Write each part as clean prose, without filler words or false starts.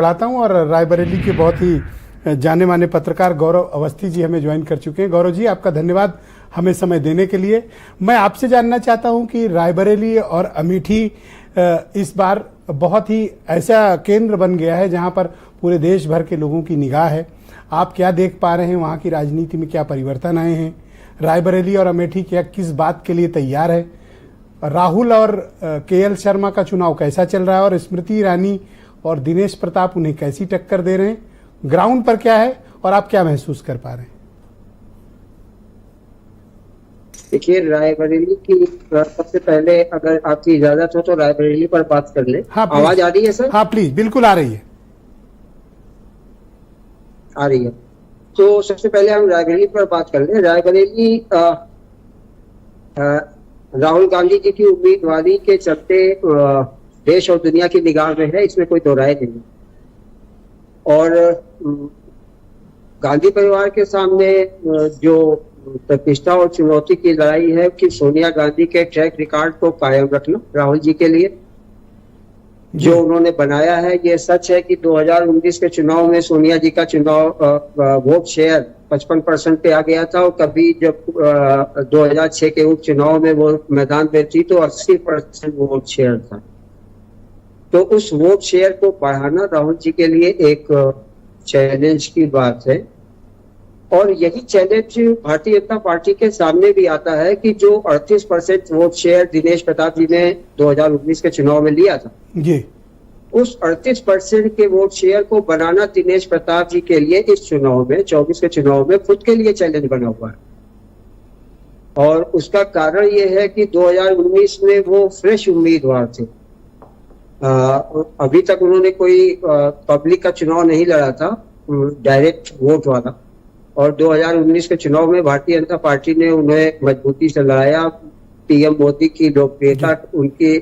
पढ़ाता हूँ और रायबरेली के बहुत ही जाने माने पत्रकार गौरव अवस्थी जी हमें ज्वाइन कर चुके हैं। गौरव जी, आपका धन्यवाद हमें समय देने के लिए। मैं आपसे जानना चाहता हूं कि रायबरेली और अमेठी इस बार बहुत ही ऐसा केंद्र बन गया है जहां पर पूरे देश भर के लोगों की निगाह है। आप क्या देख पा रहे हैं, वहां की राजनीति में क्या परिवर्तन आए हैं? रायबरेली और अमेठी क्या किस बात के लिए तैयार है? राहुल और केएल शर्मा का चुनाव कैसा चल रहा है और स्मृति ईरानी और दिनेश प्रताप उन्हें कैसी टक्कर दे रहे हैं? ग्राउंड पर क्या है और आप क्या महसूस कर पा रहे हैं? देखिए, रायबरेली की सबसे पहले अगर आपकी इजाजत हो तो रायबरेली पर बात कर ले। हाँ, आवाज आ रही है सर? हाँ प्लीज, बिल्कुल आ रही है। आ रही है। तो सबसे पहले हम रायबरेली पर बात कर ले। रायबरेली राहुल गांधी जी की उम्मीदवारी के चलते देश और दुनिया की निगाह में है, इसमें कोई दो राय नहीं। और गांधी परिवार के सामने जो प्रतिष्ठा और चुनौती की लड़ाई है कि सोनिया गांधी के ट्रैक रिकॉर्ड को कायम रखना राहुल जी के लिए जो उन्होंने बनाया है। ये सच है कि 2019 के चुनाव में सोनिया जी का चुनाव वोट शेयर 55% पे आ गया था और कभी जब 2006 के उपचुनाव में वो मैदान में थी तो 80% वोट शेयर था। तो उस वोट शेयर को बढ़ाना राहुल जी के लिए एक चैलेंज की बात है और यही चैलेंज भारतीय जनता पार्टी के सामने भी आता है कि जो 38% वोट शेयर दिनेश प्रताप जी ने 2019 के चुनाव में लिया था जी, उस 38% के वोट शेयर को बनाना दिनेश प्रताप जी के लिए इस चुनाव में 24 के चुनाव में खुद के लिए चैलेंज बना हुआ है। और उसका कारण ये है कि 2019 में वो फ्रेश उम्मीदवार थे। अभी तक उन्होंने कोई पब्लिक का चुनाव नहीं लड़ा था, डायरेक्ट वोट वाला। और 2019 के चुनाव में भारतीय जनता पार्टी ने उन्हें मजबूती से लड़ाया। पीएम मोदी की लोकप्रियता उनकी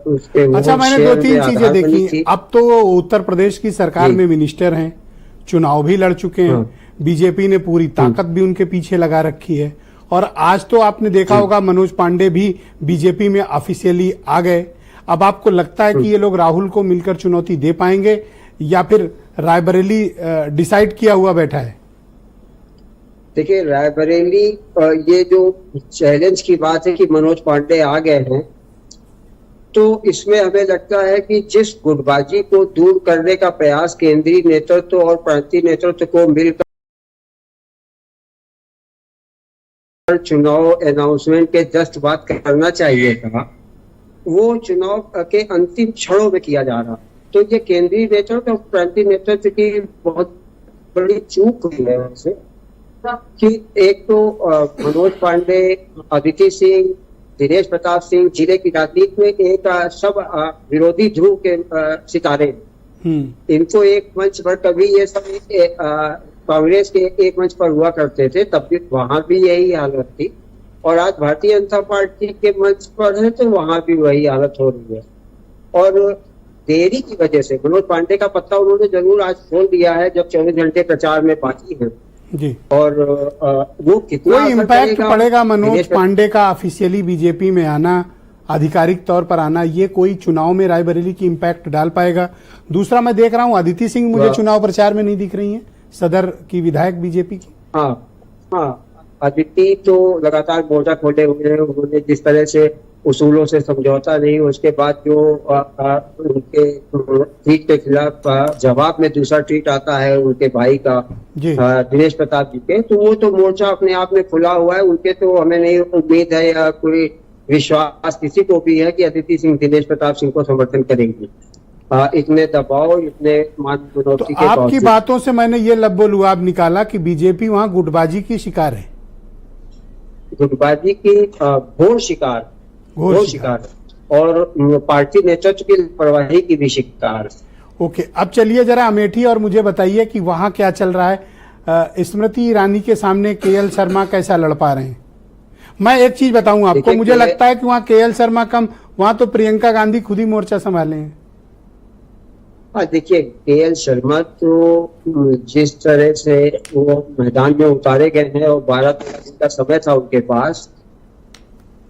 उसके अच्छा, मैंने दो तीन चीजें देखी। अब तो उत्तर प्रदेश की सरकार में मिनिस्टर हैं, चुनाव भी लड़ चुके हैं, बीजेपी ने पूरी ताकत भी उनके पीछे लगा रखी है। और आज तो आपने देखा होगा मनोज पांडे भी बीजेपी में ऑफिशियली आ गए। अब आपको लगता है कि ये लोग राहुल को मिलकर चुनौती दे पाएंगे या फिर रायबरेली डिसाइड किया हुआ बैठा है? देखिए, रायबरेली ये जो चैलेंज की बात है कि मनोज पांडे आ गए हैं, तो इसमें हमें लगता है कि जिस गुटबाजी को दूर करने का प्रयास केंद्रीय नेतृत्व और प्रांतीय नेतृत्व को मिलकर चुनाव अनाउंसमेंट के जस्ट बात करना चाहिए था, वो चुनाव के अंतिम क्षणों में किया जा रहा। तो ये केंद्रीय नेतृत्व और प्रांतीय नेतृत्व की बहुत बड़ी चूक हुई है उनसे कि एक तो मनोज पांडे, अदिति सिंह, दिनेश प्रताप सिंह जिले की राजनीति में एक सब विरोधी ध्रुव के सितारे। इनको एक मंच पर कभी ये सब कांग्रेस के एक मंच पर हुआ करते थे, तब भी वहां भी यही हालत थी। और आज भारतीय जनता पार्टी के मंच पर है तो वहां भी वही हालत हो रही है। और देरी की वजह से मनोज पांडे का पत्ता उन्होंने जरूर आज खोल दिया है जब 24 घंटे प्रचार में बाकी है जी। और वो कितना कोई इम्पैक्ट पड़ेगा मनोज पांडे का ऑफिशियली बीजेपी में आना, आधिकारिक तौर पर आना, ये कोई चुनाव में रायबरेली की इम्पैक्ट डाल पाएगा? दूसरा, मैं देख रहा हूँ अदिति सिंह मुझे चुनाव प्रचार में नहीं दिख रही है, सदर की विधायक बीजेपी की। हाँ, अदिति तो लगातार मोर्चा खोले हुए हैं। उन्होंने जिस तरह से उसूलों से समझौता नहीं, उसके बाद जो उनके ट्वीट के खिलाफ जवाब में दूसरा ट्वीट आता है उनके भाई का दिनेश प्रताप जी के, तो वो तो मोर्चा अपने आप में खुला हुआ है। उनके तो हमें नहीं उम्मीद है या कोई विश्वास किसी को भी है कि अदिति सिंह दिनेश प्रताप सिंह को समर्थन करेंगे। इतने दबाव, इतने मान चुनौती के आपकी बातों से मैंने ये लब्बो-लुआब निकाला कि बीजेपी वहां गुटबाजी की शिकार है, गुटबाजी की घोर शिकार और पार्टी नेतृत्व की लापरवाही की भी शिकार। ओके, अब चलिए जरा अमेठी और मुझे बताइए कि वहां क्या चल रहा है। स्मृति ईरानी के सामने केएल शर्मा कैसा लड़ पा रहे हैं? मैं एक चीज बताऊं आपको, मुझे लगता है कि वहां केएल शर्मा कम, वहां तो प्रियंका गांधी खुद ही मोर्चा संभाले हैं। देखिए, केएल शर्मा तो जिस तरह से वो मैदान में उतारे गए हैं और 12 दिन का समय था उनके पास,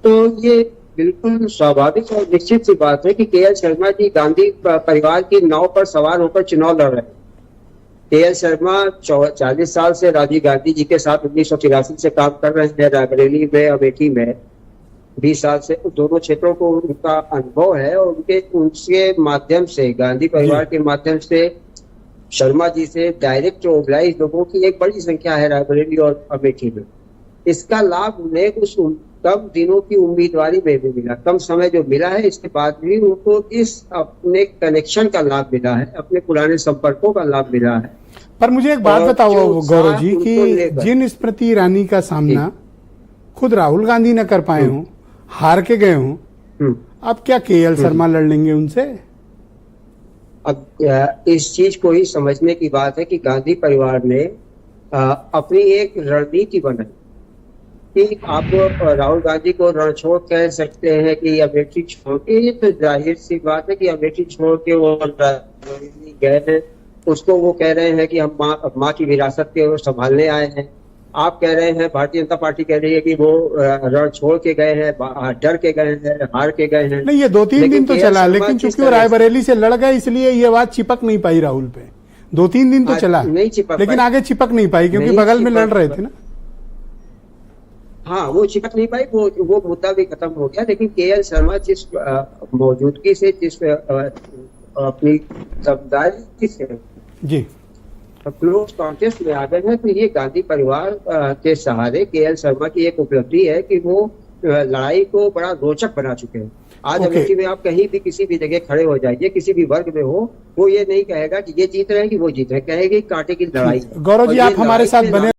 तो ये बिल्कुल स्वाभाविक और निश्चित सी बात है कि के.एल. शर्मा जी गांधी परिवार की नाव पर सवार होकर चुनाव लड़ रहे हैं। के.एल. शर्मा 40 साल से राजीव गांधी जी के साथ 1983 से काम कर रहे हैं रायबरेली में, अमेठी में। 20 साल से दोनों क्षेत्रों को उनका अनुभव है और उनके माध्यम से, गांधी परिवार के माध्यम से, शर्मा जी से डायरेक्ट मोबिलाइज लोगों की एक बड़ी संख्या है रायबरेली और अमेठी में। इसका लाभ उन्हें उस कम दिनों की उम्मीदवारी में भी मिला, कम समय जो मिला है, इसके बाद भी उनको इस अपने कनेक्शन का लाभ मिला है, अपने पुराने संपर्कों का लाभ मिला है। पर मुझे एक बात बताओ गौरव जी कि जिन स्मृति ईरानी का सामना खुद राहुल गांधी न कर पाए हों, हार के गए हों, अब क्या के.एल. शर्मा लड़ लेंगे उनसे? अब इस चीज को ही समझने की बात है कि गांधी परिवार ने अपनी एक रणनीति बनाई कि आप राहुल गांधी को रणछोड़ कह सकते हैं कि अमेठी छोड़ के, ये तो जाहिर सी बात है कि अमेठी छोड़ के वो रायबरेली गए हैं। उसको वो कह रहे हैं कि हम माँ की विरासत के वो संभालने आए हैं। आप कह रहे हैं, भारतीय जनता पार्टी कह रही है कि वो रण छोड़ के गए हैं, डर के गए हैं, हार के गए हैं। नहीं, ये 2-3 दिन तो चला, लेकिन चूंकि वो रायबरेली से लड़ गए इसलिए ये बात चिपक नहीं पाई राहुल पे। 2-3 दिन तो चला, नहीं चिपक, लेकिन आगे चिपक नहीं पाई क्योंकि बगल में लड़ रहे थे ना। हाँ, वो चिपक नहीं पाई, वो मुद्दा भी खत्म हो गया। लेकिन के.एल. शर्मा जिस मौजूदगी से, जिस अपनी समझदारी से जी क्लोज कॉन्टेस्ट में आ गए हैं, तो ये गांधी परिवार के सहारे के.एल. शर्मा की एक उपलब्धि है कि वो लड़ाई को बड़ा रोचक बना चुके हैं। आज अमेठी में आप कहीं भी किसी भी जगह खड़े हो जाइए, किसी भी वर्ग में हो, वो ये नहीं कहेगा कि ये जीत रहे हैं कि वो जीत रहे हैं, कहेगी कांटे की लड़ाई। गौरव जी, आप हमारे साथ बने